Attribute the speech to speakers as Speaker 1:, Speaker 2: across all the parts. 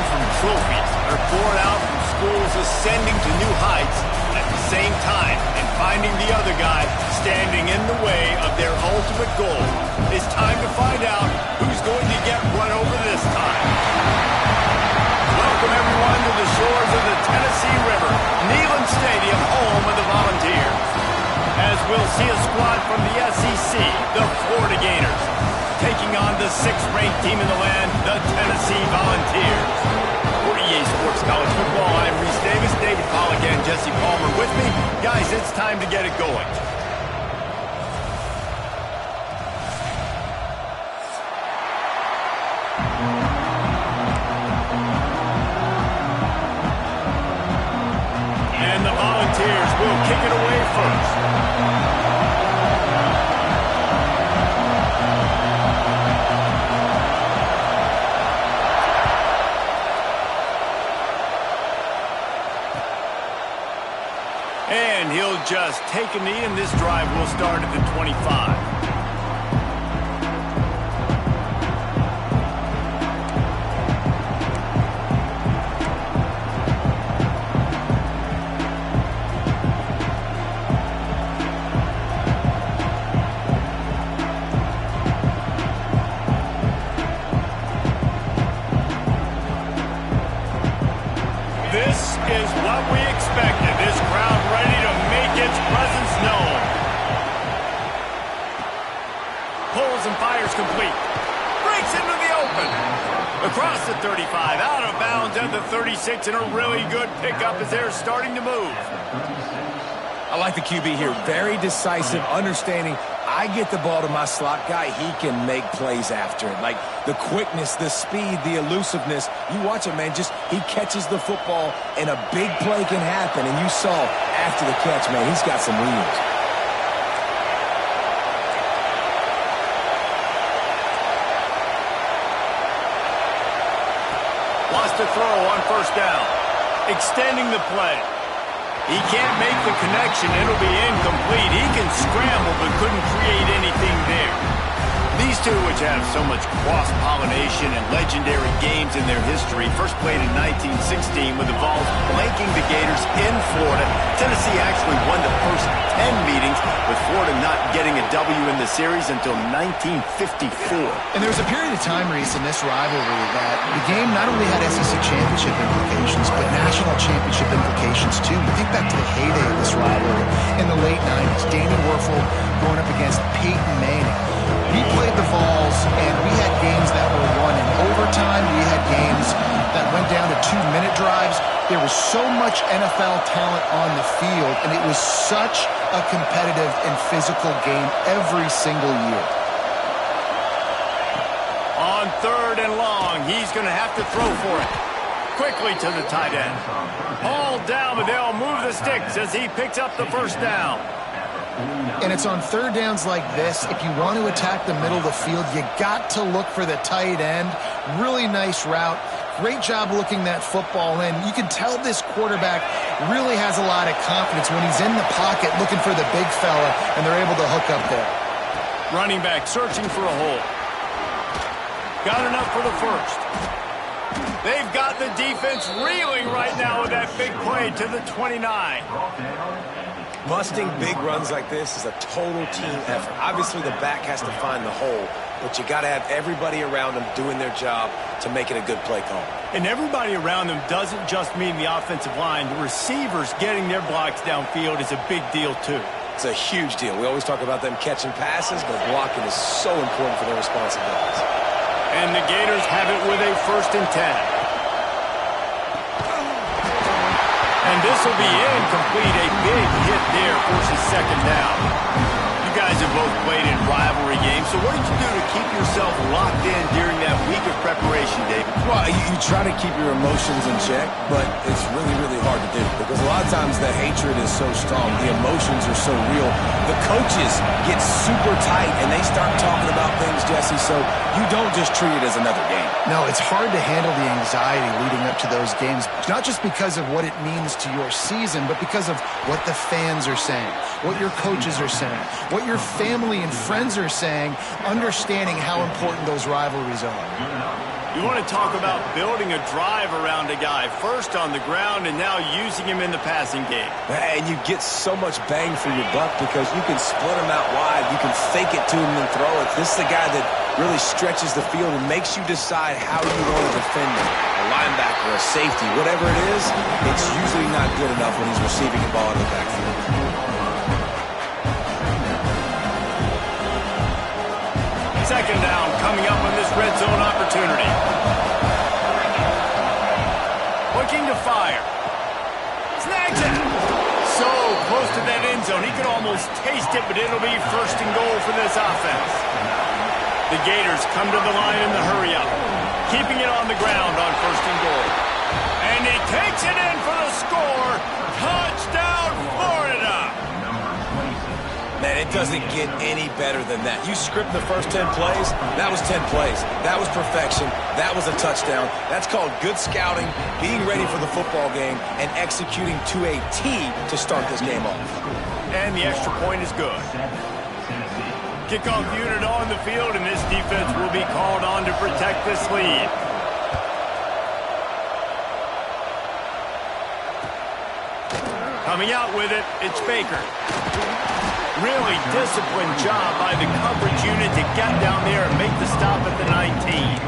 Speaker 1: from trophies that are poured out from schools ascending to new heights at the same time and finding the other guy standing in the way of their ultimate goal. It's time to find out who's going to get run over this time. Welcome, everyone, to the shores of the Tennessee River, Neyland Stadium, home of the Volunteers. As we'll see a squad from the SEC, the Florida Gators, taking on the 6th-ranked team in the land, the Tennessee Volunteers. For EA Sports College Football, I'm Reese Davis, David Pollack, and Jesse Palmer with me. Guys, it's time to get it going. And the Volunteers will kick it away first. And he'll just take a knee, and this drive will start at the 25. This is what we expected. This crowd ready to make its presence known. Pulls and fires complete. Breaks into the open. Across the 35, out of bounds at the 36, and a really good pickup as they're starting to move.
Speaker 2: I like the QB here. Very decisive, understanding I get the ball to my slot guy, he can make plays after it. Like the quickness, the speed, the elusiveness. You watch it, man, just he catches the football and a big play can happen. And you saw after the catch, man, he's got some wheels.
Speaker 1: Lost a throw on first down. Extending the play. He can't make the connection. It'll be incomplete. He can scramble but couldn't create anything there. These two, which have so much cross-pollination and legendary games in their history, first played in 1916 with the Vols blanking the Gators in Florida. Tennessee actually won the first 10 meetings, with Florida not getting a W in the series until 1954.
Speaker 3: And there was a period of time, Reese, in this rivalry that the game not only had SEC championship implications, but national championship implications, too. You think back to the heyday of this rivalry in the late 90s. Danny Werfel going up against Peyton Manning. We played the Vols, and we had games that were won in overtime. We had games that went down to 2-minute drives. There was so much NFL talent on the field, and it was such a competitive and physical game every single year.
Speaker 1: On 3rd and long, he's going to have to throw for it. Quickly to the tight end. All down, but they'll move the sticks as he picks up the first down.
Speaker 3: And it's on 3rd downs like this. If you want to attack the middle of the field, you got to look for the tight end. Really nice route. Great job looking that football in. You can tell this quarterback really has a lot of confidence when he's in the pocket looking for the big fella, and they're able to hook up there.
Speaker 1: Running back searching for a hole. Got enough for the first. They've got the defense reeling right now with that big play to the 29.
Speaker 2: Busting big runs like this is a total team effort. Obviously, the back has to find the hole, but you got to have everybody around them doing their job to make it a good play call.
Speaker 1: And everybody around them doesn't just mean the offensive line. The receivers getting their blocks downfield is a big deal, too.
Speaker 2: It's a huge deal. We always talk about them catching passes, but blocking is so important for their responsibilities.
Speaker 1: And the Gators have it with a 1st and 10. And this will be incomplete. A big hit there forces 2nd down. You guys have both played in rivalry games, so what did you do to keep yourself locked in during that week of preparation, David?
Speaker 2: Well, you try to keep your emotions in check, but it's really, really hard to do because a lot of times the hatred is so strong. The emotions are so real. The coaches get super tight, and they start talking about things, Jesse, so you don't just treat it as another game.
Speaker 3: No, it's hard to handle the anxiety leading up to those games, not just because of what it means to your season, but because of what the fans are saying, what your coaches are saying, what your family and friends are saying, understanding how important those rivalries are.
Speaker 1: You want to talk about building a drive around a guy, first on the ground and now using him in the passing game.
Speaker 2: And you get so much bang for your buck because you can split him out wide. You can fake it to him and throw it. This is the guy that really stretches the field and makes you decide how you want to defend him. A linebacker, a safety, whatever it is, it's usually not good enough when he's receiving the ball in the backfield.
Speaker 1: Second down coming up on this red zone opportunity. Looking to fire. Snags it. So close to that end zone. He could almost taste it, but it'll be first and goal for this offense. The Gators come to the line in the hurry up. Keeping it on the ground on first and goal. And he takes it in for the score. Touchdown, Florida.
Speaker 2: Man, it doesn't get any better than that. You script the first 10 plays, that was 10 plays. That was perfection. That was a touchdown. That's called good scouting, being ready for the football game, and executing to a T to start this game off.
Speaker 1: And the extra point is good. Kickoff unit on the field, and this defense will be called on to protect this lead. Coming out with it, it's Baker. Really disciplined job by the coverage unit to get down there and make the stop at the 19.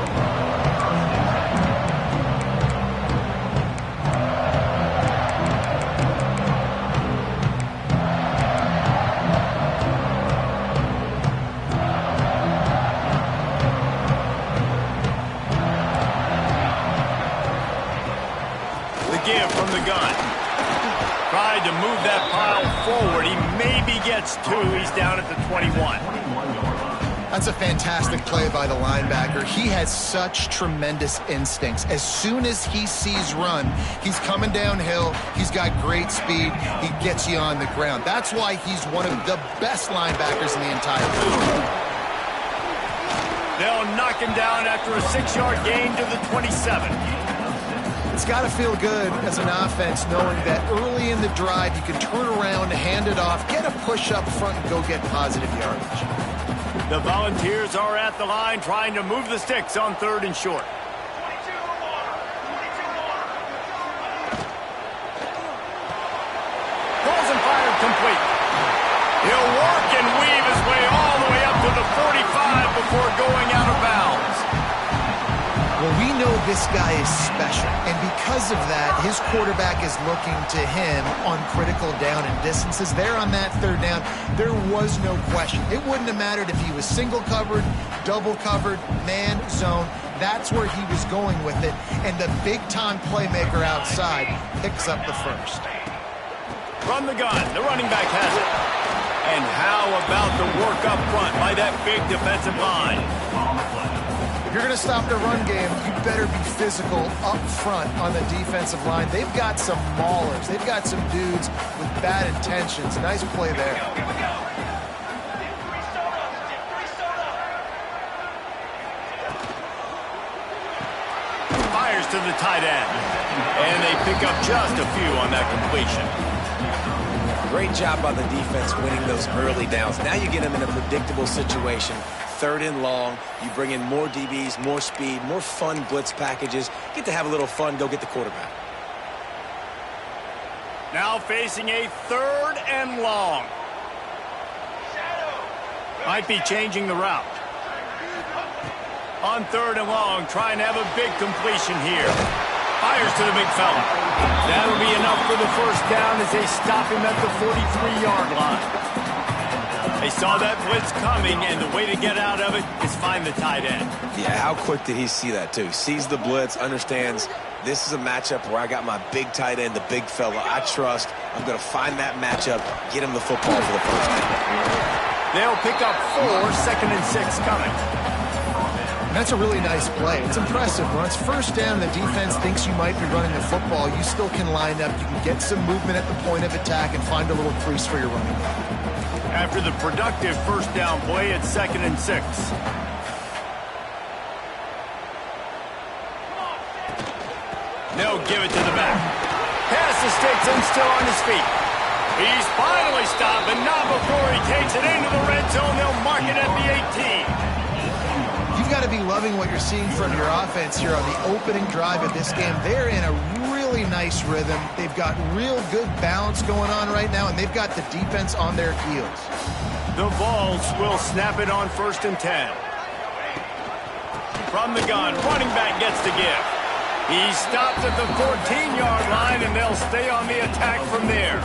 Speaker 1: The give from the gun. Tried to move that pile forward. He maybe gets two. He's down at the 21.
Speaker 3: That's a fantastic play by the linebacker. He has such tremendous instincts. As soon as he sees run, he's coming downhill. He's got great speed. He gets you on the ground. That's why he's one of the best linebackers in the entire league.
Speaker 1: They'll knock him down after a 6-yard gain to the 27.
Speaker 3: It's got to feel good as an offense knowing that early in the drive you can turn around, hand it off, get a push up front, and go get positive yardage.
Speaker 1: The Volunteers are at the line trying to move the sticks on 3rd and short. Balls and fired complete. He'll work and weave his way all the way up to the 45 before going out of bounds.
Speaker 3: Well, we know this guy is special, and because of that, his quarterback is looking to him on critical down and distances. There on that 3rd down, there was no question. It wouldn't have mattered if he was single covered, double covered, man, zone. That's where he was going with it, and the big-time playmaker outside picks up the first.
Speaker 1: From the gun, the running back has it. And how about the work up front by that big defensive line?
Speaker 3: If you're going to stop the run game, you better be physical up front on the defensive line. They've got some maulers. They've got some dudes with bad intentions. Nice play there.
Speaker 1: Fires to the tight end. And they pick up just a few on that completion.
Speaker 2: Great job by the defense winning those early downs. Now you get them in a predictable situation. 3rd and long, you bring in more DBs, more speed, more fun blitz packages. Get to have a little fun, go get the quarterback.
Speaker 1: Now facing a 3rd and long. Might be changing the route. On 3rd and long, trying to have a big completion here. Fires to the big fella. That'll be enough for the first down as they stop him at the 43-yard line. They saw that blitz coming, and the way to get out of it is find the tight end.
Speaker 2: Yeah, how quick did he see that, too? Sees the blitz, understands this is a matchup where I got my big tight end, the big fella I trust. I'm going to find that matchup, get him the football for the first down.
Speaker 1: They'll pick up 4, 2nd and 6 coming.
Speaker 3: That's a really nice play. It's impressive. When it's first down, the defense thinks you might be running the football. You still can line up. You can get some movement at the point of attack and find a little crease for your running back.
Speaker 1: After the productive first down play, it's 2nd and 6. They'll give it to the back. Pass the sticks and still on his feet. He's finally stopped, but not before he takes it into the red zone. They'll mark it at the 18.
Speaker 3: You've you've got to be loving what you're seeing from your offense here on the opening drive of this game. They're in a really nice rhythm. They've got real good balance going on right now, and they've got the defense on their heels.
Speaker 1: The Vols will snap it on 1st and 10. From the gun, running back gets the give. He stops at the 14-yard line, and they'll stay on the attack from there.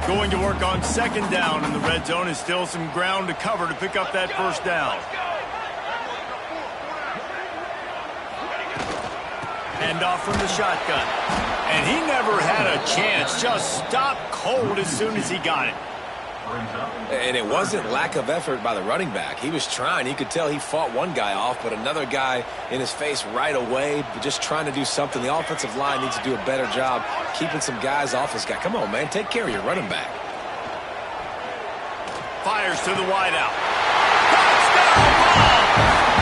Speaker 1: Going to work on 2nd down in the red zone is still some ground to cover to pick up that 1st down. Hand off from the shotgun. And he never had a chance. Just stopped cold as soon as he got it.
Speaker 2: And it wasn't lack of effort by the running back. He was trying. You could tell he fought one guy off, but another guy in his face right away, just trying to do something. The offensive line needs to do a better job keeping some guys off his guy. Come on, man. Take care of your running back.
Speaker 1: Fires to the wideout. Touchdown ball!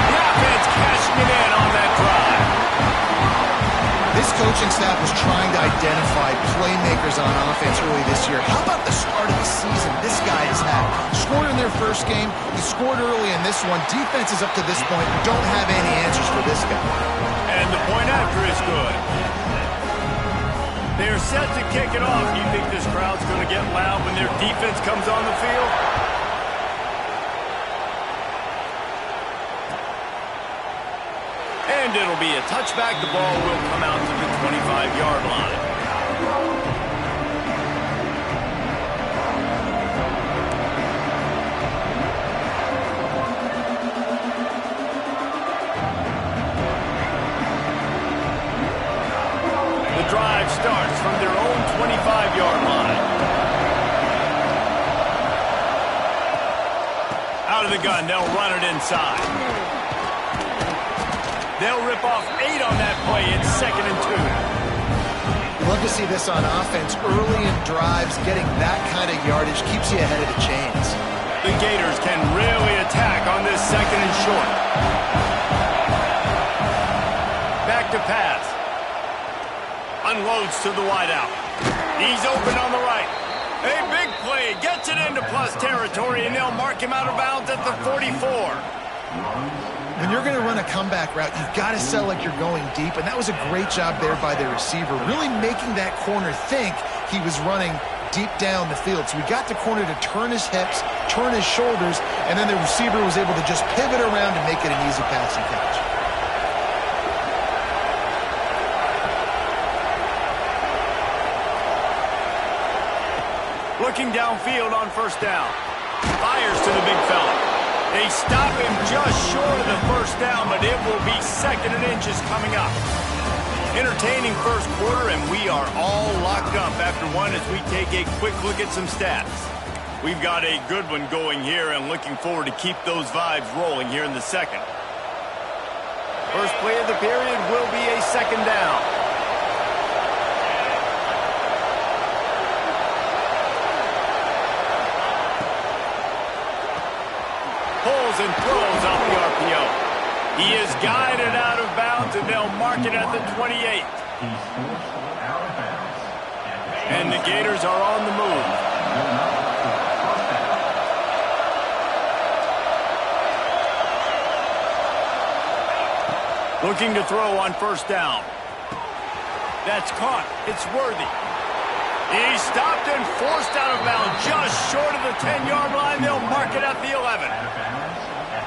Speaker 1: The offense cashing it in on that drive.
Speaker 3: This coaching staff was trying to identify playmakers on offense early this year. How about the start of the season this guy has had? Scored in their first game. He scored early in this one. Defenses up to this point don't have any answers for this guy.
Speaker 1: And the point after is good. They're set to kick it off. You think this crowd's going to get loud when their defense comes on the field? And it'll be a touchback. The ball will come out to the 25-yard line. The drive starts from their own 25-yard line. Out of the gun, they'll run it inside. They'll rip off 8 on that play. It's 2nd and 2.
Speaker 3: Love to see this on offense. Early in drives, getting that kind of yardage keeps you ahead of the chains.
Speaker 1: The Gators can really attack on this 2nd and short. Back to pass. Unloads to the wideout. He's open on the right. A big play. Gets it into plus territory, and they'll mark him out of bounds at the 44.
Speaker 3: When you're going to run a comeback route, you've got to sell like you're going deep, and that was a great job there by the receiver, really making that corner think he was running deep down the field. So we got the corner to turn his hips, turn his shoulders, and then the receiver was able to just pivot around and make it an easy passing catch.
Speaker 1: Looking downfield on 1st down. Fires to the big fella. They stop him just short of the 1st down, but it will be 2nd and inches coming up. Entertaining first quarter, and we are all locked up after one as we take a quick look at some stats. We've got a good one going here and looking forward to keep those vibes rolling here in the 2nd. First play of the period will be a 2nd down. Pulls and throws off the RPO. He is guided out of bounds, and they'll mark it at the 28. And the Gators are on the move. Looking to throw on 1st down. That's caught. It's Worthy. He stopped and forced out of bounds just short of the 10-yard line. They'll mark it at the 11.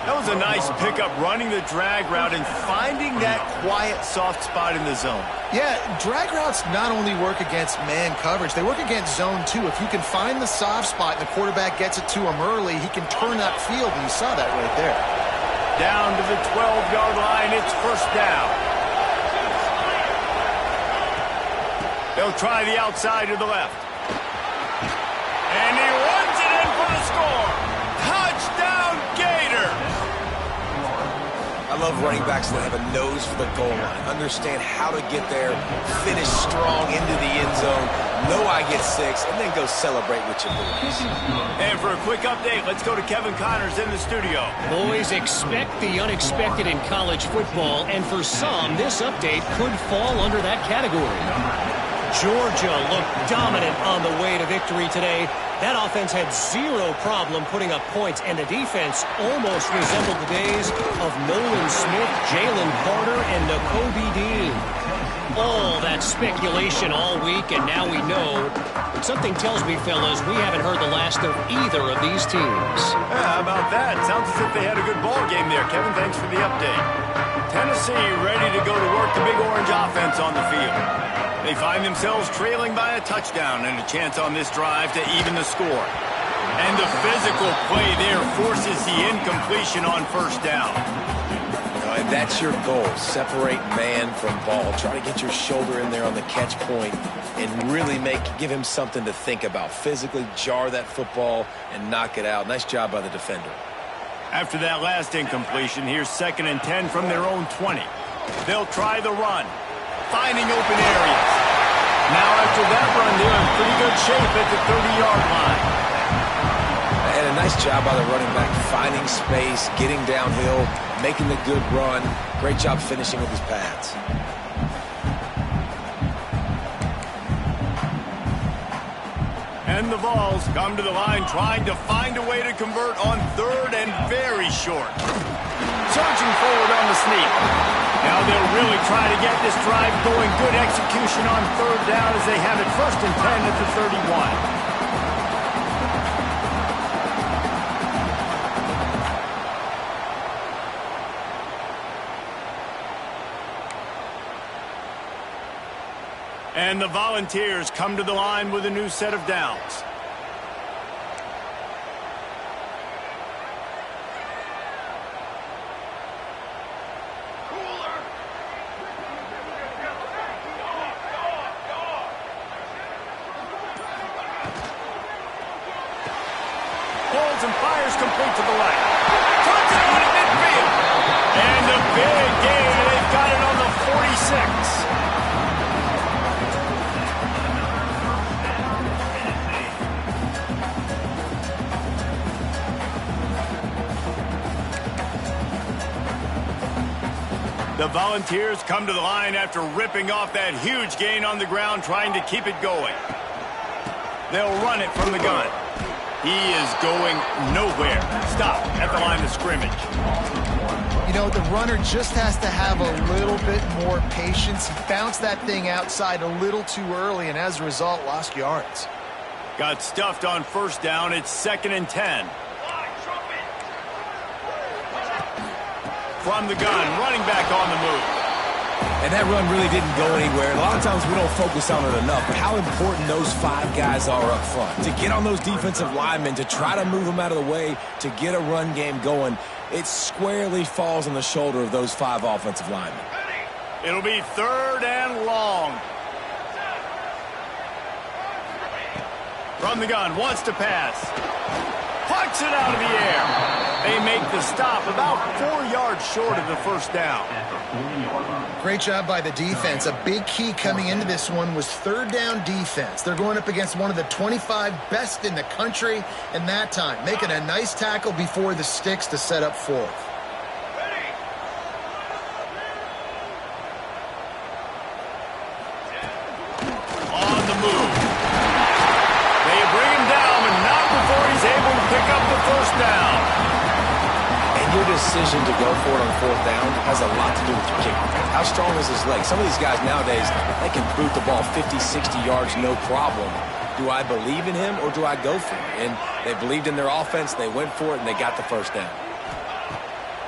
Speaker 1: That was a nice pickup, running the drag route and finding that quiet, soft spot in the zone.
Speaker 3: Yeah, drag routes not only work against man coverage, they work against zone too. If you can find the soft spot and the quarterback gets it to him early, he can turn upfield, and you saw that right there.
Speaker 1: Down to the 12-yard line, it's 1st down. They'll try the outside to the left. And he runs it in for the score. Touchdown, Gators!
Speaker 2: I love running backs that have a nose for the goal line, understand how to get there, finish strong into the end zone, know I get 6, and then go celebrate with your boys.
Speaker 1: And for a quick update, let's go to Kevin Connors in the studio.
Speaker 4: Boys, expect the unexpected in college football, and for some, this update could fall under that category. Georgia looked dominant on the way to victory today. That offense had zero problem putting up points, and the defense almost resembled the days of Nolan Smith, Jalen Carter, and Nakobe Dean. All that speculation all week, and now we know. But something tells me, fellas, we haven't heard the last of either of these teams.
Speaker 1: Yeah, how about that? Sounds as if they had a good ball game there. Kevin, thanks for the update. Tennessee ready to go to work the Big Orange offense on the field. They find themselves trailing by a touchdown and a chance on this drive to even the score. And the physical play there forces the incompletion on first down.
Speaker 2: And that's your goal. Separate man from ball. Try to get your shoulder in there on the catch point and really give him something to think about. Physically jar that football and knock it out. Nice job by the defender.
Speaker 1: After that last incompletion, here's 2nd and 10 from their own 20. They'll try the run, finding open areas. Now after that run, they're in pretty good shape at the 30-yard line.
Speaker 2: And a nice job by the running back, finding space, getting downhill, making the good run. Great job finishing with his pads.
Speaker 1: And the Vols come to the line trying to find a way to convert on 3rd and very short. Surging forward on the sneak. Now they'll really try to get this drive going. Good execution on 3rd down as they have it 1st and 10 at the 31. And the Volunteers come to the line with a new set of downs. Holds and fires complete to the right. Turns it on at midfield. And the big gain. They've got it on the 46. The Volunteers come to the line after ripping off that huge gain on the ground, trying to keep it going. They'll run it from the gun. He is going nowhere. Stop at the line of scrimmage.
Speaker 3: You know, the runner just has to have a little bit more patience. He bounced that thing outside a little too early, and as a result, lost yards.
Speaker 1: Got stuffed on 1st down. It's 2nd and 10. From the gun, running back on the move.
Speaker 2: And that run really didn't go anywhere. A lot of times we don't focus on it enough, but how important those 5 guys are up front. To get on those defensive linemen, to try to move them out of the way, to get a run game going, it squarely falls on the shoulder of those 5 offensive linemen.
Speaker 1: It'll be 3rd and long. From the gun, wants to pass. Pucks it out of the air. They make the stop about 4 yards short of the 1st down.
Speaker 3: Great job by the defense. A big key coming into this one was 3rd down defense. They're going up against one of the 25 best in the country in that time, making a nice tackle before the sticks to set up 4th.
Speaker 1: On the move. They bring him down, but not before he's able to pick up the 1st down.
Speaker 2: Your decision to go for it on 4th down has a lot to do with your kicker. How strong is his leg? Some of these guys nowadays, they can boot the ball 50, 60 yards, no problem. Do I believe in him or do I go for it? And they believed in their offense, they went for it, and they got the 1st down.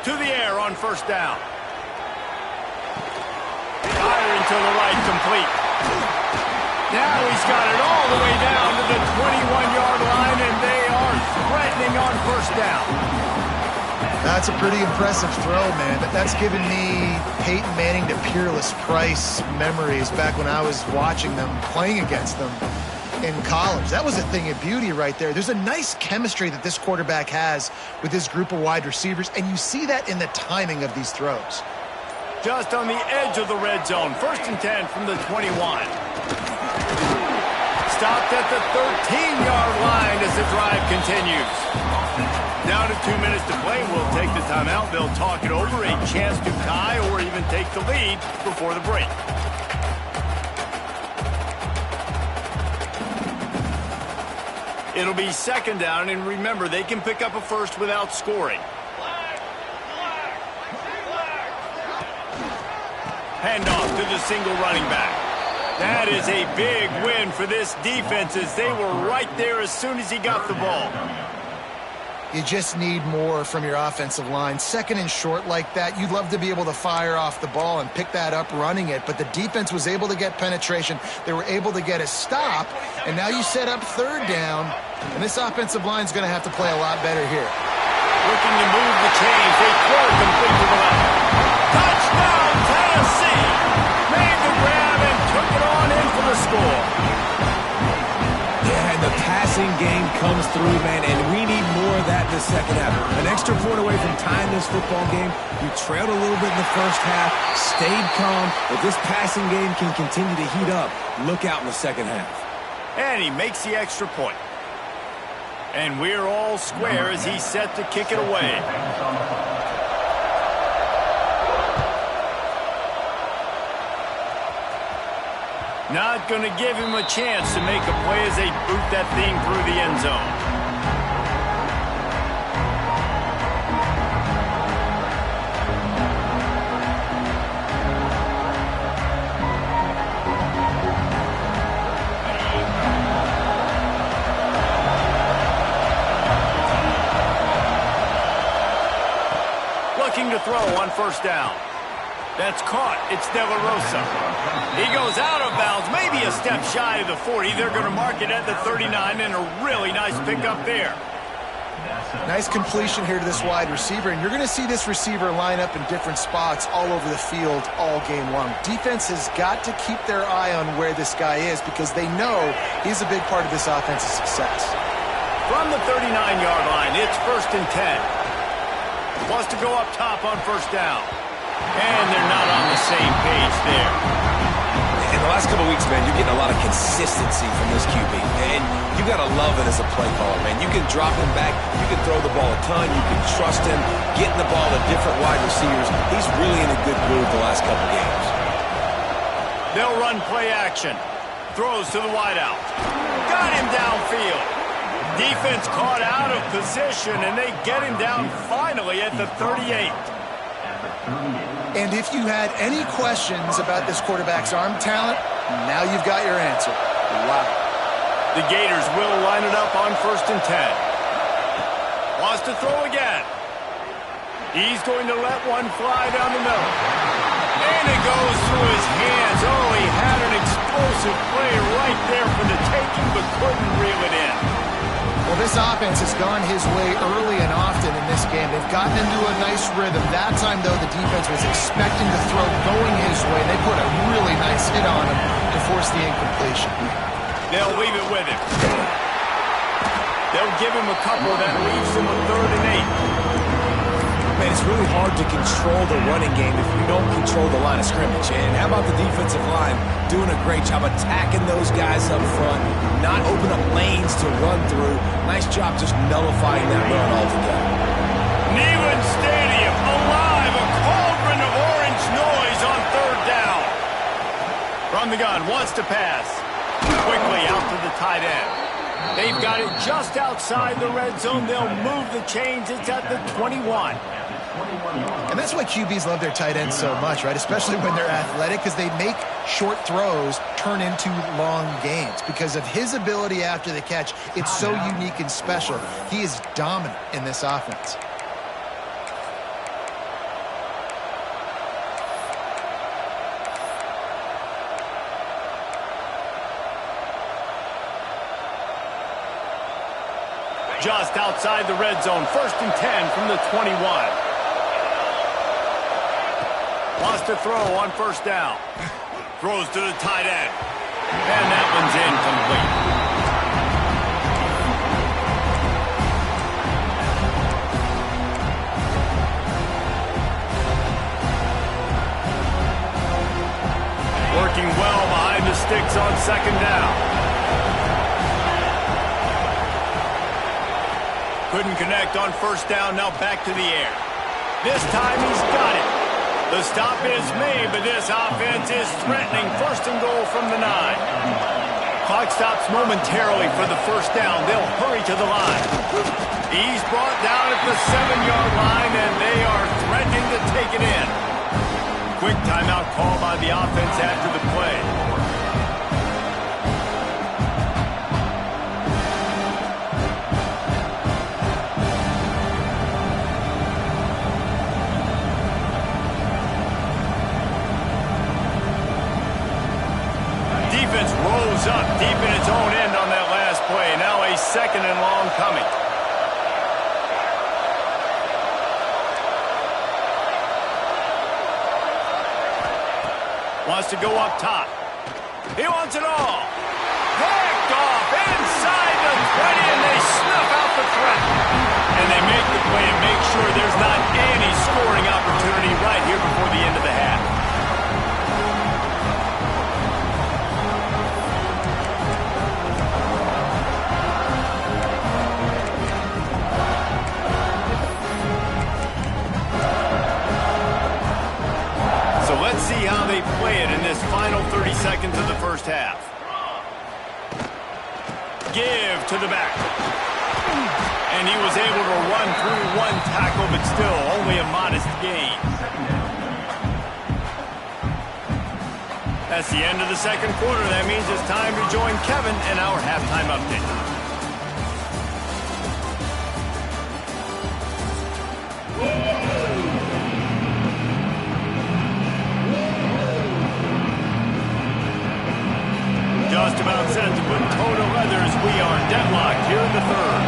Speaker 1: To the air on 1st down. Firing to the right, complete. Now he's got it all the way down to the 21-yard line, and they are threatening on 1st down.
Speaker 3: That's a pretty impressive throw, man. That's given me Peyton Manning to Peerless Price memories back when I was watching them, playing against them in college. That was a thing of beauty right there. There's a nice chemistry that this quarterback has with this group of wide receivers, and you see that in the timing of these throws.
Speaker 1: Just on the edge of the red zone. 1st and 10 from the 21. Stopped at the 13-yard line as the drive continues. Down to 2 minutes to play. We'll take the timeout. They'll talk it over. A chance to tie or even take the lead before the break. It'll be second down, and remember, they can pick up a first without scoring. Handoff to the single running back. That is a big win for this defense as they were right there as soon as he got the ball.
Speaker 3: You just need more from your offensive line. Second and short like that, you'd love to be able to fire off the ball and pick that up running it, but the defense was able to get penetration. They were able to get a stop, and now you set up third down, and this offensive line is going to have to play a lot better here.
Speaker 1: Looking to move the chains. They throw it complete to the left. Touchdown, Tennessee! Made the grab and took it on in for the score.
Speaker 2: Yeah, and the passing game comes through, man, and we need more of that in the second half. An extra point away from tying this football game. You trailed a little bit in the first half, stayed calm. If this passing game can continue to heat up, look out in the second half.
Speaker 1: And he makes the extra point. And we're all square as he's set to kick it away. Not going to give him a chance to make a play as they boot that thing through the end zone. Looking to throw on first down. That's caught. It's De La Rosa. He goes out of bounds, maybe a step shy of the 40. They're going to mark it at the 39, and a really nice pickup there.
Speaker 3: Nice completion here to this wide receiver, and you're going to see this receiver line up in different spots all over the field all game long. Defense has got to keep their eye on where this guy is because they know he's a big part of this offense's success.
Speaker 1: From the 39-yard line, it's 1st and 10. Wants to go up top on first down. And they're not on the same page there.
Speaker 2: In the last couple of weeks, man, you're getting a lot of consistency from this QB. And you got to love it as a play caller, man. You can drop him back. You can throw the ball a ton. You can trust him, getting the ball to different wide receivers. He's really in a good groove the last couple of games.
Speaker 1: They'll run play action. Throws to the wideout. Got him downfield. Defense caught out of position, and they get him down finally at the 38.
Speaker 3: And if you had any questions about this quarterback's arm talent, now you've got your answer. Wow.
Speaker 1: The Gators will line it up on 1st and 10. Wants to throw again. He's going to let one fly down the middle. And it goes through his hands. Oh, he had an explosive play right there for the taking, but couldn't reel it in.
Speaker 3: Well, this offense has gone his way early and often in this game. They've gotten into a nice rhythm. That time, though, the defense was expecting the throw going his way. They put a really nice hit on him to force the incompletion.
Speaker 1: They'll leave it with him. They'll give him a couple that leaves him a 3rd and 8.
Speaker 2: Man, it's really hard to control the running game if you don't control the line of scrimmage. And how about the defensive line doing a great job attacking those guys up front, not open up lanes to run through. Nice job just nullifying that run altogether.
Speaker 1: Neyland Stadium alive, a cauldron of orange noise on 3rd down. From the gun, wants to pass. Quickly out to the tight end. They've got it just outside the red zone. They'll move the chains. It's at the 21.
Speaker 3: And that's why QBs love their tight ends so much, right? Especially when they're athletic, because they make short throws turn into long gains. Because of his ability after the catch, it's so unique and special. He is dominant in this offense.
Speaker 1: Just outside the red zone, 1st and 10 from the 21. Wants to throw on first down. Throws to the tight end. And that one's incomplete. Working well behind the sticks on 2nd down. Couldn't connect on first down, now back to the air. This time he's got it. The stop is made, but this offense is threatening 1st and goal from the 9. Clock stops momentarily for the first down. They'll hurry to the line. He's brought down at the 7-yard line, and they are threatening to take it in. Quick timeout call by the offense after the play. Defense rose up deep in its own end on that last play. Now a 2nd and long coming. Wants to go up top. He wants it all. Picked off inside the 20, and they snuff out the threat. And they make the play and make sure there's not any scoring opportunity right here before the end of the half. Let's see how they play it in this final 30 seconds of the first half. Give to the back. And he was able to run through one tackle, but still only a modest gain. That's the end of the second quarter. That means it's time to join Kevin in our halftime update. Just about set to put toe to leather as we are deadlocked here in the third.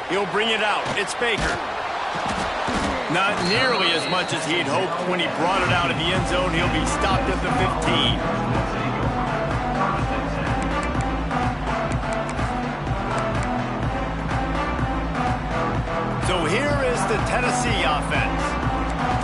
Speaker 1: He'll bring it out. It's Baker. Not nearly as much as he'd hoped when he brought it out of the end zone. He'll be stopped at the 15. So here is the Tennessee offense.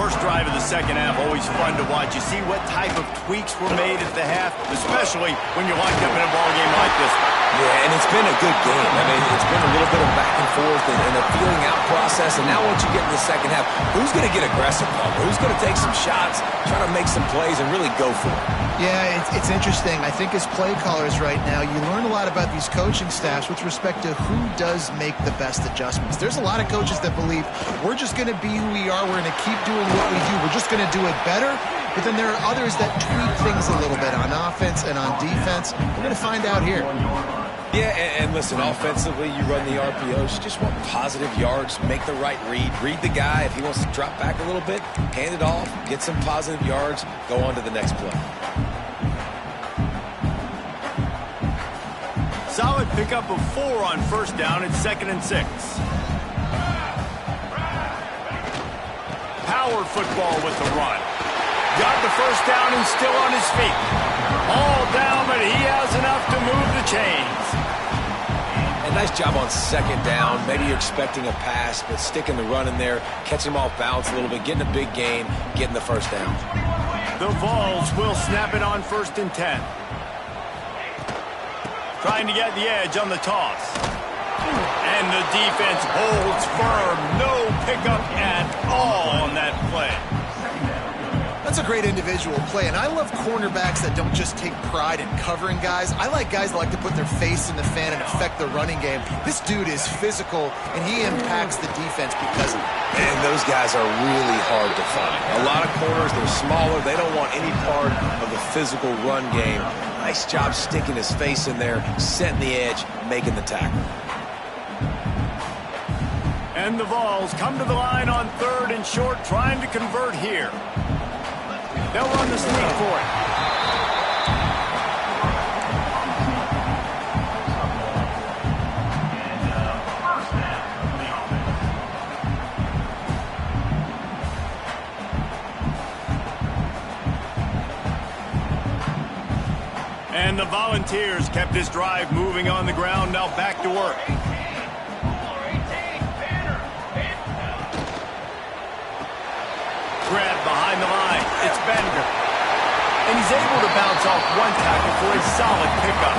Speaker 1: First drive of the second half, always fun to watch. You see what type of tweaks were made at the half, especially when you're locked up in a ball game like this one.
Speaker 2: Yeah, and it's been a good game. I mean, it's been a little bit of back and forth and a feeling out process. And now once you get in the second half, who's going to get aggressive? Who's going to take some shots, try to make some plays, and really go for it?
Speaker 3: Yeah, it's interesting. I think as play callers right now, you learn a lot about these coaching staffs with respect to who does make the best adjustments. There's a lot of coaches that believe we're just going to be who we are. We're going to keep doing what we do. We're just going to do it better. But then there are others that tweak things a little bit on offense and on defense. We're going to find out here.
Speaker 2: Yeah, and listen, offensively, you run the RPOs. You just want positive yards, make the right read the guy. If he wants to drop back a little bit, hand it off, get some positive yards, go on to the next play.
Speaker 1: Solid pickup of 4 on first down. It's 2nd and 6. Power football with the run. Got the first down and still on his feet. All down, but he has enough to move the chains.
Speaker 2: And nice job on second down. Maybe you're expecting a pass, but sticking the run in there, catching him off balance a little bit, getting a big gain, getting the first down.
Speaker 1: The Vols will snap it on 1st and 10. Trying to get the edge on the toss. And the defense holds firm. No pickup at all on that play.
Speaker 3: That's a great individual play, and I love cornerbacks that don't just take pride in covering guys. I like guys that like to put their face in the fan and affect the running game. This dude is physical, and he impacts the defense because of it.
Speaker 2: And those guys are really hard to find. A lot of corners, they're smaller. They don't want any part of the physical run game. Nice job sticking his face in there, setting the edge, making the tackle.
Speaker 1: And the Vols come to the line on 3rd and short, trying to convert here. They'll run the sneak for it. And the Volunteers kept this drive moving on the ground. Now back to work. Grab behind the line. It's Bender. And he's able to bounce off one tackle for a solid pickup.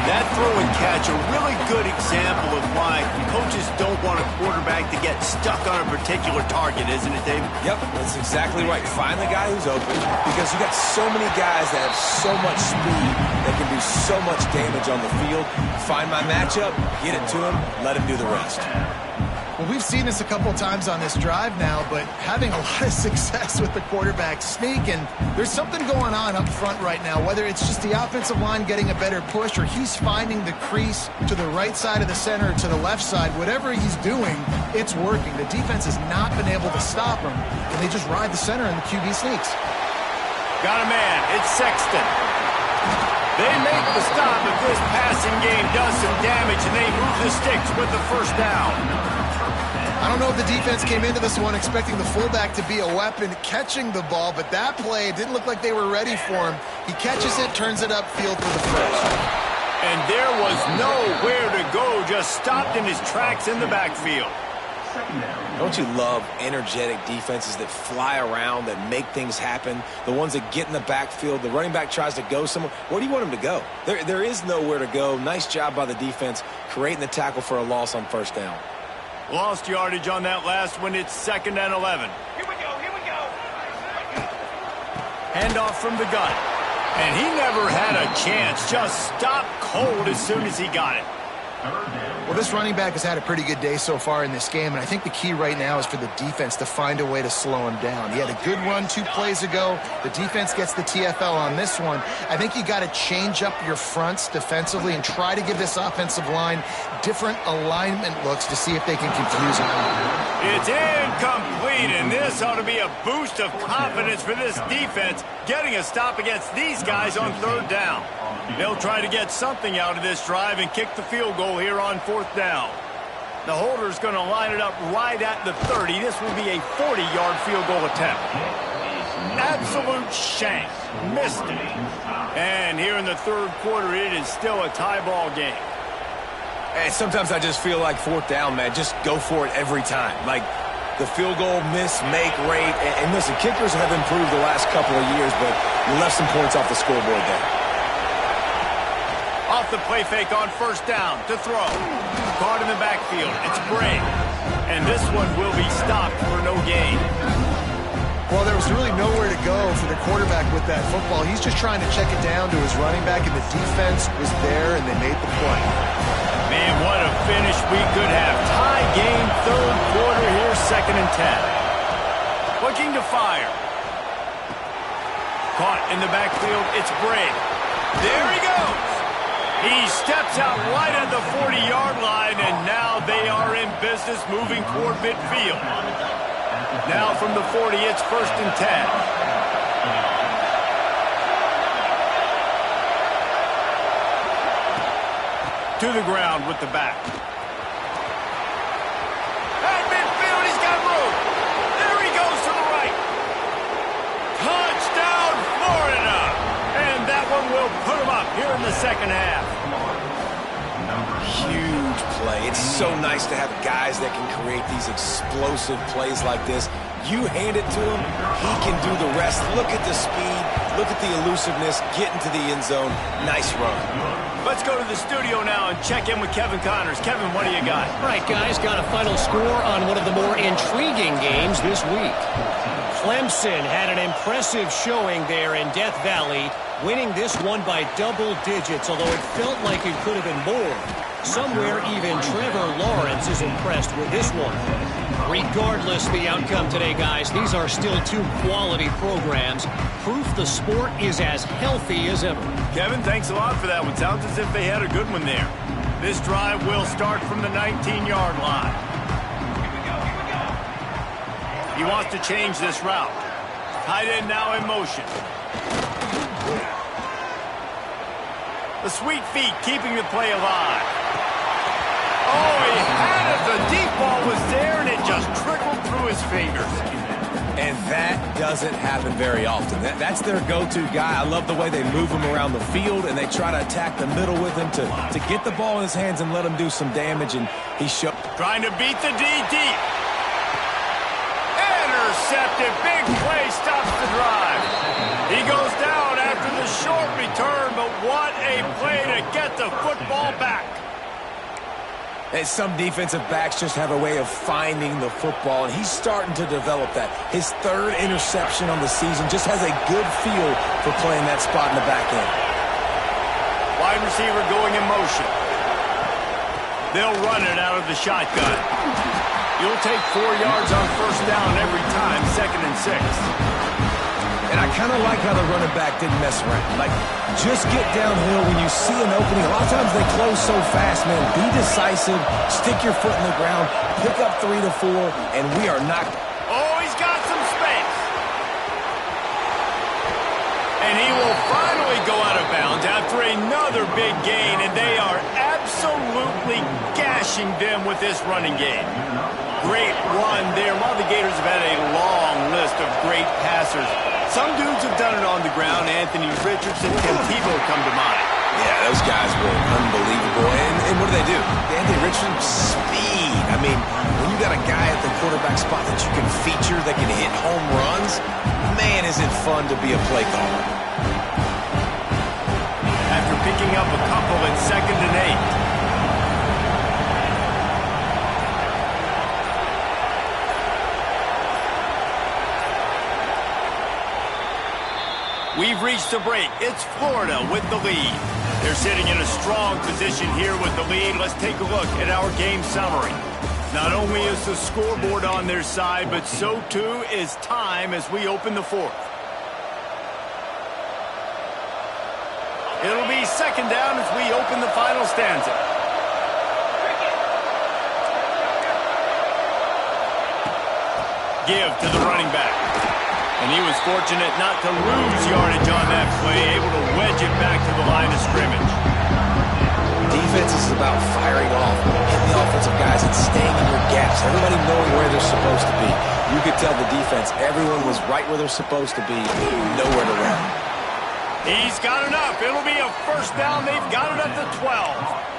Speaker 1: That throw and catch, a really good example of why coaches don't want a quarterback to get stuck on a particular target, isn't it, David?
Speaker 2: Yep, that's exactly right. Find the guy who's open, because you got so many guys that have so much speed that can do so much damage on the field. Find my matchup, get it to him, let him do the rest.
Speaker 3: Well, we've seen this a couple times on this drive now, but having a lot of success with the quarterback sneak, and there's something going on up front right now, whether it's just the offensive line getting a better push or he's finding the crease to the right side of the center or to the left side. Whatever he's doing, it's working. The defense has not been able to stop him, and they just ride the center and the QB sneaks.
Speaker 1: Got a man. It's Sexton. They make the stop if this passing game does some damage, and they move the sticks with the first down.
Speaker 3: I don't know if the defense came into this one expecting the fullback to be a weapon catching the ball, but that play, it didn't look like they were ready for him. He catches it, turns it upfield for the first.
Speaker 1: And there was nowhere to go, just stopped in his tracks in the backfield.
Speaker 2: Don't you love energetic defenses that fly around, that make things happen, the ones that get in the backfield, the running back tries to go somewhere. Where do you want him to go? There is nowhere to go. Nice job by the defense creating the tackle for a loss on first down.
Speaker 1: Lost yardage on that last one. It's 2nd and 11.
Speaker 5: Here we go.
Speaker 1: Handoff from the gun. And he never had a chance. Just stopped cold as soon as he got it.
Speaker 3: Well, this running back has had a pretty good day so far in this game, and I think the key right now is for the defense to find a way to slow him down. He had a good run 2 plays ago. The defense gets the TFL on this one. I think you got to change up your fronts defensively and try to give this offensive line different alignment looks to see if they can confuse him.
Speaker 1: It's incomplete, and this ought to be a boost of confidence for this defense, getting a stop against these guys on 3rd down. They'll try to get something out of this drive and kick the field goal here on 4th down. The holder's going to line it up right at the 30. This will be a 40-yard field goal attempt. Absolute shank. Missed it. And here in the 3rd quarter, it is still a tie ball game.
Speaker 2: And sometimes I just feel like 4th down, man. Just go for it every time. Like the field goal miss-make rate. And listen, kickers have improved the last couple of years, but you left some points off the scoreboard there.
Speaker 1: Off the play fake on 1st down to throw. Caught in the backfield. It's Bray. And this one will be stopped for no gain.
Speaker 3: Well, there was really nowhere to go for the quarterback with that football. He's just trying to check it down to his running back, and the defense was there, and they made the play.
Speaker 1: Man, what a finish we could have. Tie game, 3rd quarter here, 2nd and 10. Looking to fire. Caught in the backfield. It's Bray. There he goes. He steps out right at the 40-yard line, and now they are in business moving toward midfield. Now from the 40, it's 1st and 10. To the ground with the back. At midfield, he's got room. There he goes to the right. Touchdown, Florida. And that one will put him up here in the 2nd half.
Speaker 2: Huge play. It's so nice to have guys that can create these explosive plays like this. You hand it to him, he can do the rest. Look at the speed, look at the elusiveness, get into the end zone. Nice run.
Speaker 1: Let's go to the studio now and check in with Kevin Connors. Kevin, what do you got?
Speaker 4: All right, guys, got a final score on one of the more intriguing games this week. Clemson had an impressive showing there in Death Valley, winning this one by double digits, although it felt like it could have been more. Somewhere even Trevor Lawrence is impressed with this one. Regardless of the outcome today, guys, these are still 2 quality programs. Proof the sport is as healthy as ever.
Speaker 1: Kevin, thanks a lot for that one. Sounds as if they had a good one there. This drive will start from the 19-yard line. He wants to change this route. Tight end now in motion. The sweet feet keeping the play alive. Oh, he had it. The deep ball was there, and it just trickled through his fingers.
Speaker 2: And that doesn't happen very often. That's their go-to guy. I love the way they move him around the field, and they try to attack the middle with him to get the ball in his hands and let him do some damage, and he showed.
Speaker 1: Trying to beat the D deep. Intercepted. Big play stops the drive. He goes down after the short return, but what a play to get the football back.
Speaker 2: And some defensive backs just have a way of finding the football, and he's starting to develop that. His third interception on the season just has a good feel for playing that spot in the back end.
Speaker 1: Wide receiver going in motion. They'll run it out of the shotgun. You'll take 4 yards on first down every time, 2nd and 6.
Speaker 2: And I kind of like how the running back didn't mess around. Like, just get downhill when you see an opening. A lot of times they close so fast, man. Be decisive, stick your foot in the ground, pick up 3 to 4, and we are not.
Speaker 1: Oh, he's got some space. And he will finally go out of bounds after another big gain, and they are absolutely gashing them with this running game. Great run there. While the Gators have had a long list of great passers, some dudes have done it on the ground. Anthony Richardson, Tim Tebow come to mind.
Speaker 2: Yeah, those guys were unbelievable. And what do? Anthony Richardson, speed. I mean, when you got a guy at the quarterback spot that you can feature, that can hit home runs, man, is it fun to be a play caller.
Speaker 1: After picking up a couple at 2nd and 8. We've reached a break. It's Florida with the lead. They're sitting in a strong position here with the lead. Let's take a look at our game summary. Not only is the scoreboard on their side, but so too is time as we open the 4th. It'll be 2nd down as we open the final stanza. Give to the running back. And he was fortunate not to lose yardage on that play, able to wedge it back to the line of scrimmage.
Speaker 2: Defense is about firing off, hitting the offensive guys, and staying in your gaps. Everybody knowing where they're supposed to be. You could tell the defense, everyone was right where they're supposed to be, nowhere to run.
Speaker 1: He's got enough. It'll be a first down. They've got it at the 12.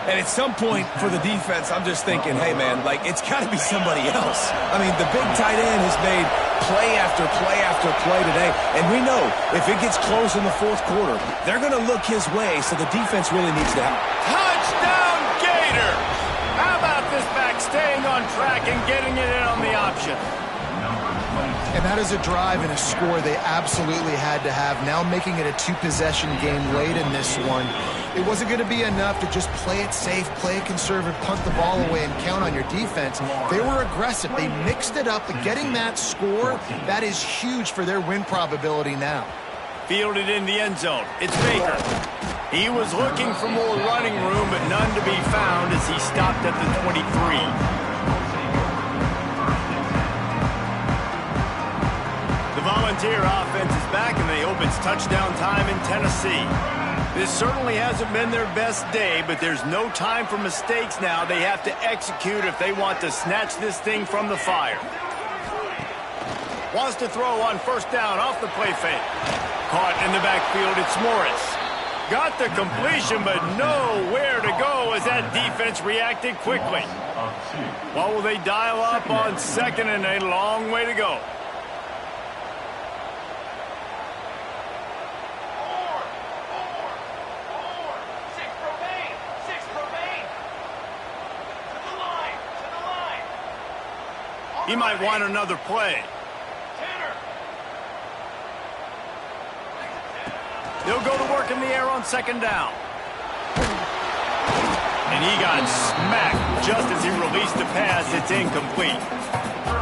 Speaker 2: And at some point for the defense, I'm just thinking, hey, man, like, it's got to be somebody else. I mean, the big tight end has made play after play after play today. And we know if it gets close in the 4th quarter, they're going to look his way, so the defense really needs to help.
Speaker 1: Touchdown, Gators! How about this back staying on track and getting it in on the option?
Speaker 3: And that is a drive and a score they absolutely had to have. Now making it a 2-possession game late in this one. It wasn't going to be enough to just play it safe, play it conservative, punt the ball away, and count on your defense. They were aggressive. They mixed it up. But getting that score, that is huge for their win probability now.
Speaker 1: Fielded in the end zone. It's Baker. He was looking for more running room, but none to be found as he stopped at the 23. Volunteer offense is back, and they hope it's touchdown time in Tennessee. This certainly hasn't been their best day, but there's no time for mistakes now. They have to execute if they want to snatch this thing from the fire. Wants to throw on first down off the play fake. Caught in the backfield, it's Morris. Got the completion, but nowhere to go as that defense reacted quickly. What will they dial up on 2nd and a long way to go? He might want another play. They'll go to work in the air on 2nd down. And he got smacked just as he released the pass. It's incomplete.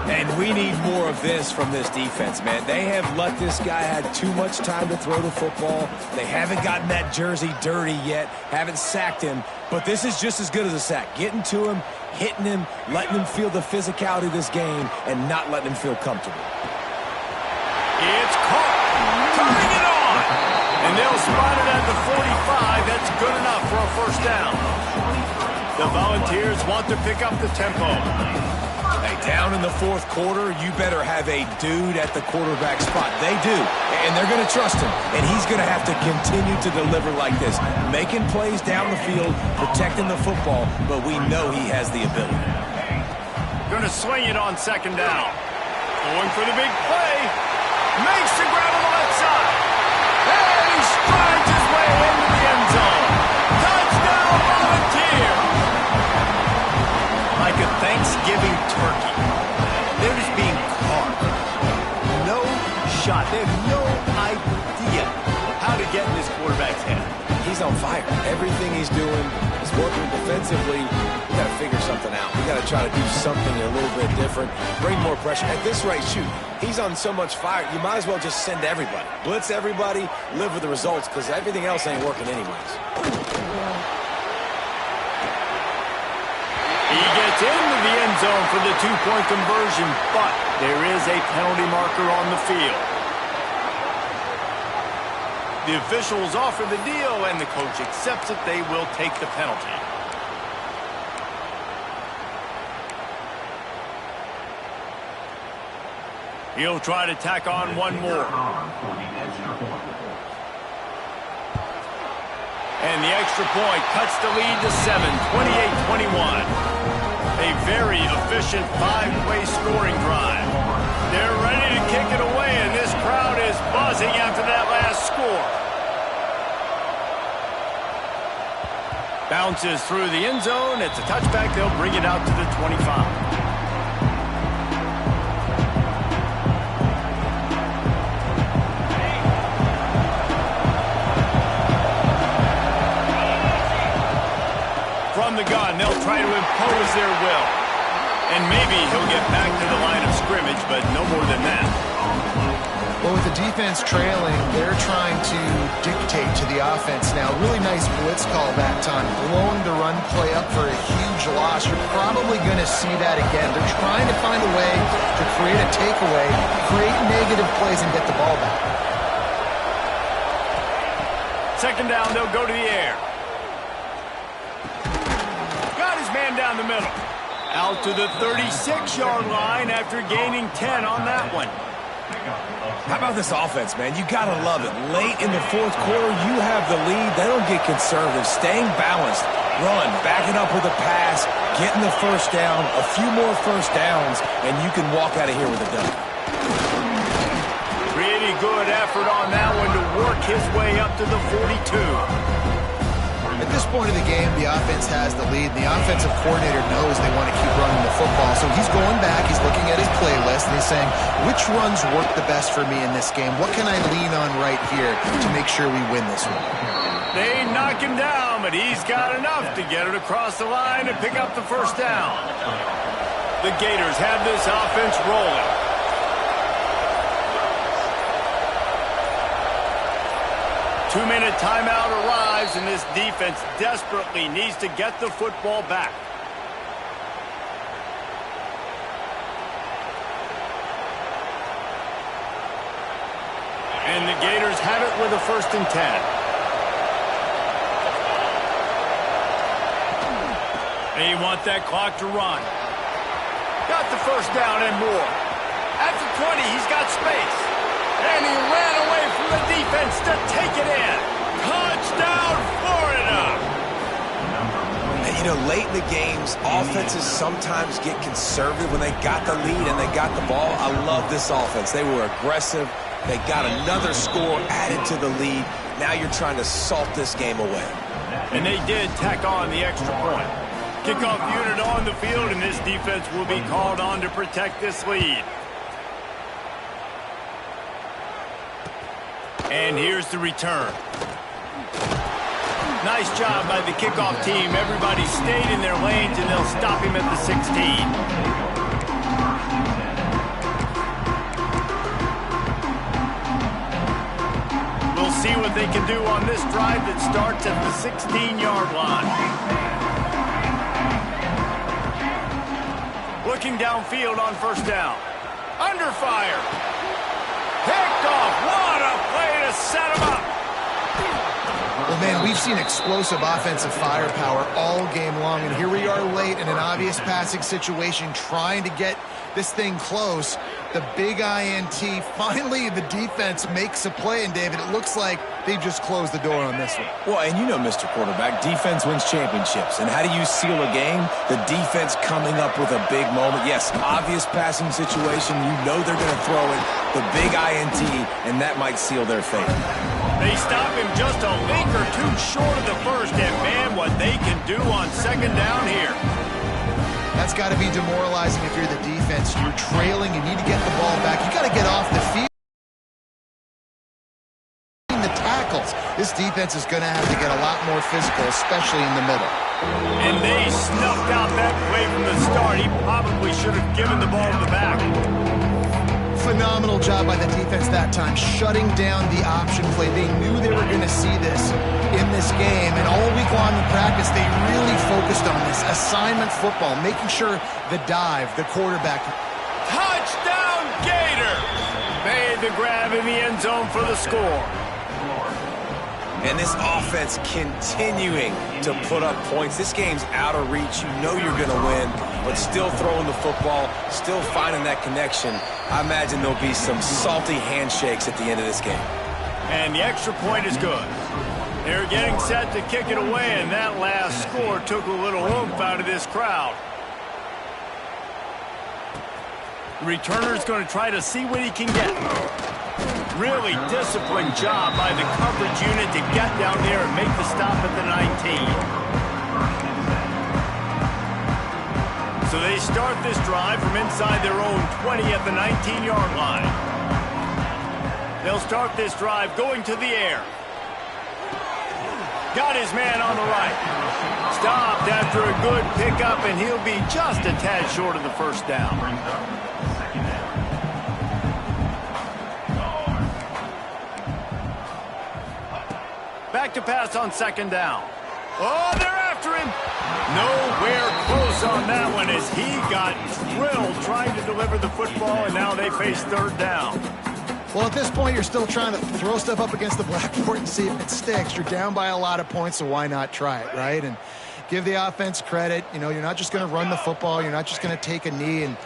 Speaker 2: And we need more of this from this defense, man. They have let this guy have too much time to throw the football. They haven't gotten that jersey dirty yet, haven't sacked him. But this is just as good as a sack. Getting to him, hitting him, letting him feel the physicality of this game, and not letting him feel comfortable.
Speaker 1: It's caught. Turning it on. And they'll spot it at the 45. That's good enough for a first down. The Volunteers want to pick up the tempo.
Speaker 2: Hey, down in the 4th quarter, you better have a dude at the quarterback spot. They do, and they're going to trust him. And he's going to have to continue to deliver like this, making plays down the field, protecting the football, but we know he has the ability.
Speaker 1: Going to swing it on 2nd down. Going for the big play. Makes the grab on the left side. And he strides his way into the end zone. shot. They have no idea how to get in this quarterback's head.
Speaker 2: He's on fire. Everything he's doing is working defensively. We got to figure something out. We got to try to do something a little bit different. Bring more pressure. At this rate, shoot, he's on so much fire, you might as well just send everybody. Blitz everybody, live with the results, because everything else ain't working anyways.
Speaker 1: He gets into the end zone for the two-point conversion, but there is a penalty marker on the field. The officials offer the deal, and the coach accepts it. They will take the penalty. He'll try to tack on one more. And the extra point cuts the lead to 7, 28-21. A very efficient five-way scoring drive. They're ready to kick it away, and this crowd is buzzing after that last score. Bounces through the end zone. It's a touchback. They'll bring it out to the 25. From the gun, they'll try to impose their will. And maybe he'll get back to the line of scrimmage, but no more than that.
Speaker 3: Well, with the defense trailing, they're trying to dictate to the offense now. Really nice blitz call that time. Blowing the run play up for a huge loss. You're probably going to see that again. They're trying to find a way to create a takeaway, create negative plays, and get the ball back.
Speaker 1: Second down, they'll go to the air. Man down the middle. Out to the 36-yard line after gaining 10 on that one.
Speaker 2: How about this offense, man? You got to love it. Late in the fourth quarter, you have the lead. They don't get conservative. Staying balanced. Run. Back it up with a pass. Getting the first down. A few more first downs, and you can walk out of here with a dub.
Speaker 1: Pretty good effort on that one to work his way up to the 42.
Speaker 3: At this point of the game, the offense has the lead. The offensive coordinator knows they want to keep running the football. So he's going back, he's looking at his playlist, and he's saying, which runs work the best for me in this game? What can I lean on right here to make sure we win this one?
Speaker 1: They knock him down, but he's got enough to get it across the line and pick up the first down. The Gators have this offense rolling. Two-minute timeout arrives, and this defense desperately needs to get the football back. And the Gators have it with a 1st and 10. They want that clock to run. Got the first down and more. At the 20, he's got space. And he ran away from the defense to take it in. Touchdown, Florida!
Speaker 2: And, you know, late in the games, offenses sometimes get conservative when they got the lead and they got the ball. I love this offense. They were aggressive. They got another score added to the lead. Now you're trying to salt this game away.
Speaker 1: And they did tack on the extra point. Kickoff unit on the field, and this defense will be called on to protect this lead. And here's the return. Nice job by the kickoff team. Everybody stayed in their lanes, and they'll stop him at the 16. We'll see what they can do on this drive that starts at the 16-yard line. Looking downfield on first down. Under fire. Picked off. What a play to set him up.
Speaker 3: Well, man, we've seen explosive offensive firepower all game long, and here we are late in an obvious passing situation trying to get this thing close. The big INT. Finally, the defense makes a play, and David, it looks like they've just closed the door on this one.
Speaker 2: Well, and you know, Mr. Quarterback, defense wins championships. And how do you seal a game? The defense coming up with a big moment. Yes, obvious passing situation. You know they're going to throw it. The big INT, and that might seal their fate.
Speaker 1: They stop him just a link or two short of the first, and man, what they can do on second down here.
Speaker 3: That's got to be demoralizing if you're the defense. You're trailing, you need to get the ball back. You got to get off the field. This defense is going to have to get a lot more physical, especially in the middle.
Speaker 1: And they snuffed out that play from the start. He probably should have given the ball to the back.
Speaker 3: Phenomenal job by the defense that time, shutting down the option play. They knew they were going to see this in this game, and all week long in practice, they really focused on this assignment football, making sure the dive, the quarterback.
Speaker 1: Touchdown, Gator! Made the grab in the end zone for the score.
Speaker 2: And this offense continuing to put up points. This game's out of reach. You know you're going to win, but still throwing the football, still finding that connection. I imagine there'll be some salty handshakes at the end of this game.
Speaker 1: And the extra point is good. They're getting set to kick it away, and that last score took a little oomph out of this crowd. The returner's going to try to see what he can get. Really disciplined job by the coverage unit to get down there and make the stop at the 19. So they start this drive from inside their own 20 at the 19-yard line. They'll start this drive going to the air. Got his man on the right. Stopped after a good pickup, and he'll be just a tad short of the first down. Back to pass on second down. Oh, they're after him. Nowhere close on that one as he got drilled trying to deliver the football, and now they face third down.
Speaker 3: Well, at this point, you're still trying to throw stuff up against the blackboard and see if it sticks. You're down by a lot of points, so why not try it, right? And give the offense credit. You know, you're not just going to run the football. You're not just going to take a knee and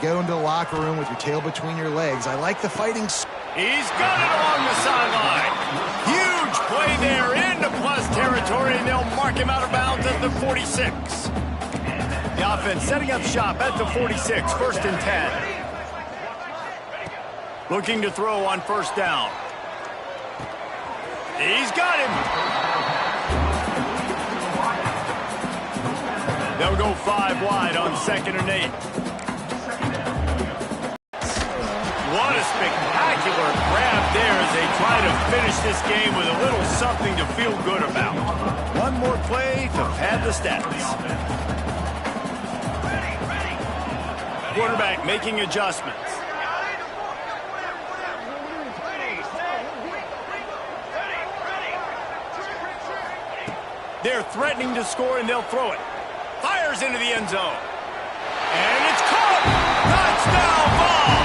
Speaker 3: go into the locker room with your tail between your legs. I like the fighting.
Speaker 1: He's got it along the sideline. Huge play there into plus territory, and they'll mark him out of bounds at the 46. The offense setting up shop at the 46, first and 10. Looking to throw on first down. He's got him. They'll go 5 wide on second and 8. What a spectacular grab there as they try to finish this game with a little something to feel good about. One more play to pad the stats. Quarterback making adjustments. They're threatening to score, and they'll throw it. Fires into the end zone. And it's caught! Touchdown ball!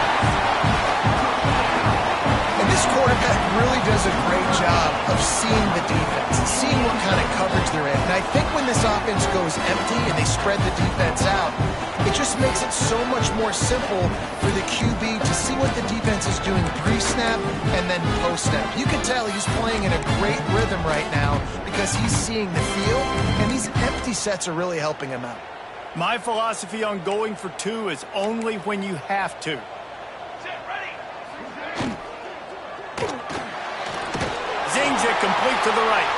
Speaker 3: And this quarterback really does a great job of seeing the defense and seeing what kind of coverage they're in. And I think when this offense goes empty and they spread the defense out, it just makes it so much more simple for the QB to see what the defense is doing pre-snap and then post-snap. You can tell he's playing in a great rhythm right now because he's seeing the field, and these empty sets are really helping him out.
Speaker 1: My philosophy on going for 2 is only when you have to. Zings it complete to the right.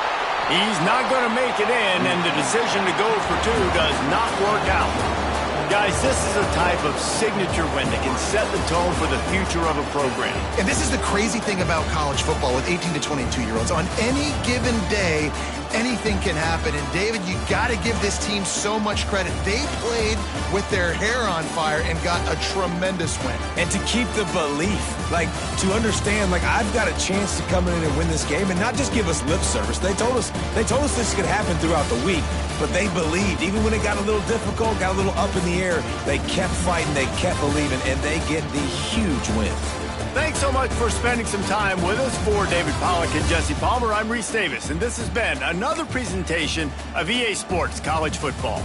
Speaker 1: He's not going to make it in, and the decision to go for 2 does not work out. Guys, this is a type of signature win that can set the tone for the future of a program.
Speaker 3: And this is the crazy thing about college football with 18 to 22-year-olds. On any given day, anything can happen. And, David, you got to give this team so much credit. They played with their hair on fire and got a tremendous win.
Speaker 2: And to keep the belief, like, to understand, like, I've got a chance to come in and win this game and not just give us lip service. They told us this could happen throughout the week, but they believed. Even when it got a little difficult, got a little up in the air, they kept fighting, they kept believing, and they get the huge win.
Speaker 1: Thanks so much for spending some time with us. For David Pollack and Jesse Palmer, I'm Reese Davis, and this has been another presentation of EA Sports College Football.